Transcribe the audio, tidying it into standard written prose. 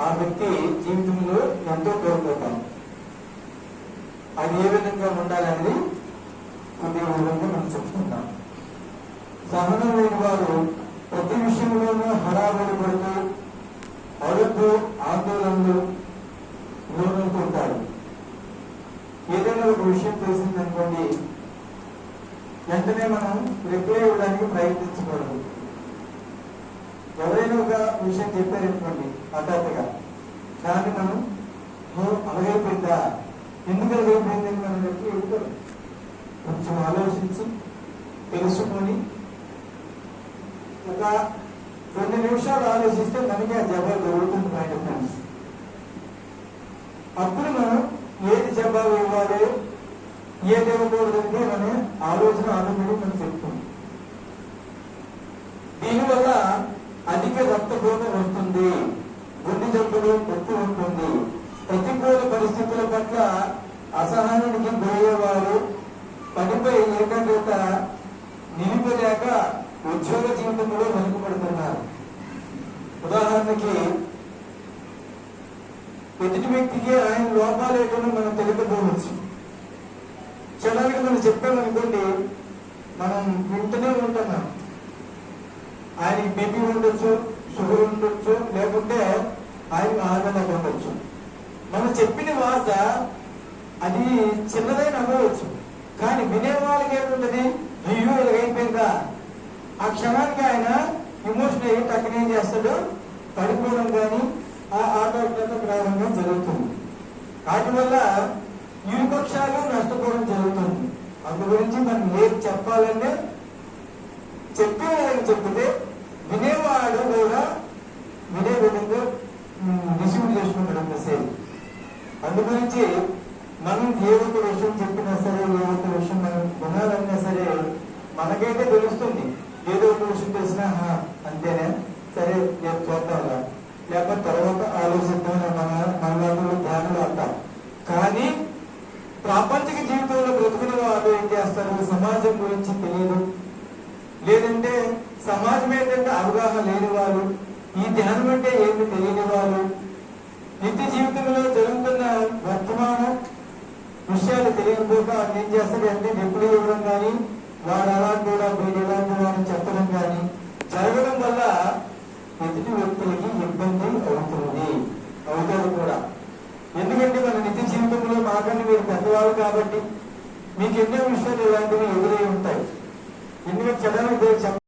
ఆ వ్యక్తి జీవితంలో ఎంతో కోల్పోతాం. అది ఏ విధంగా ఉండాలనేది కొద్ది విధంగా మనం చెప్పుకుంటాం. సహనం లేని వారు ప్రతి విషయంలోనూ హడావుడి పడుతూ అడుగు ఆందోళనలు లోనవుతుంటారు. ఏదైనా ఒక విషయం తెలిసిందనుకోండి, వెంటనే మనం రిప్లై ఇవ్వడానికి ప్రయత్నించకూడదు. ఎవరైనా ఒక విషయం చెప్పారనుకోండి హఠాత్తుగా, దాన్ని మనం అలాగైపోయిందా, ఎందుకు అలాగైపోయిందని మనం రిప్లై ఇవ్వకూడదు. కొంచెం ఆలోచించి తెలుసుకొని ఒక 2 నిమిషాలు ఆలోచిస్తే మనకి ఆ జవాబు దొరుకుతుంది బయట ఫ్రెండ్స్. అప్పుడు మనం ఏది జవాబు ఇవ్వాలి, ఏది ఇవ్వకూడదంటే మన ఆలోచన ఆలోచన మనం చెప్తుంది. దీనివల్ల అధిక రక్తపోటు వస్తుంది, గుండె జబ్బులు ఎక్కువ ఉంటుంది. ప్రతికూల పరిస్థితుల పట్ల అసహనానికి గురయ్యేవారు పనిపై ఏకాగ్రత నిలిపలేక ఉద్యోగ జీవితంలో వెనుకబడుతున్నారు. ఉదాహరణకి, ఎదుటి వ్యక్తికి ఆయన లోపాలు ఏంటో మనం తెలియకపోవచ్చు. క్షణానికి మనం చెప్పామనుకోండి, మనం వింటూనే ఉంటున్నాం. ఆయనకి బీపీ ఉండొచ్చు, షుగర్ ఉండొచ్చు, లేకుంటే ఆయన ఆనందం ఉండొచ్చు. మనం చెప్పిన మాట అది చిన్నదైన అవ్వచ్చు, కానీ వినేవాళ్ళకి ఏముంటది, అయ్యో ఇలాగైపోయిందా. ఆ క్షణానికి ఆయన ఎమోషన్ అయ్యి టక్కన ఏం చేస్తాడు, పడిపోవడం కానీ ఆ ఆటోగ్రత ప్రారంభం జరుగుతుంది. వాటి వల్ల ఇరుపక్షాలు నష్టపోవడం జరుగుతుంది. అందు గురించి మనం ఏది చెప్పాలంటే చెప్పేవాళ్ళని చెప్తే వినేవాడు కూడా వినే విధంగా రిసీవ్ చేసుకుంటాడు మెసేజ్. అందు గురించి మనం ఏ ఒక విషయం చెప్పినా సరే, ఏ ఒక విషయం మనం వినాలన్నా సరే, మనకైతే తెలుస్తుంది. ఏదో ఒక విషయం తెలిసినా అంతేనే, సరే రేపు చూద్దాంలా, లేకపోతే తర్వాత ఆలోచిద్దాం, మన ధ్యానం అంటాం. కానీ ప్రాపంచిక జీవితంలో బ్రతుకున్న వాళ్ళు ఏం చేస్తారు, సమాజం గురించి తెలియదు, లేదంటే సమాజం ఏంటంటే అవగాహన లేని వాళ్ళు, ఈ ధ్యానం అంటే ఏమి తెలియని వాళ్ళు, నిత్య జీవితంలో జరుగుతున్న వర్తమాన విషయాలు తెలియకపోగా ఏం చేస్తారు అంటే ఎప్పుడు ఇవ్వడం కానీ, వాడు అలాంటి కూడా వీడు ఎలాంటి వాడిని చెప్పడం కానీ జరగడం వల్ల ఎదుటి వ్యక్తులకి ఇబ్బంది అవుతారు కూడా. ఎందుకంటే మన నిత్య జీవితంలో మాకంటే మీరు పెద్దవాళ్ళు కాబట్టి మీకు ఎన్నో విషయాలు ఇలాంటివి ఎదురై ఉంటాయి.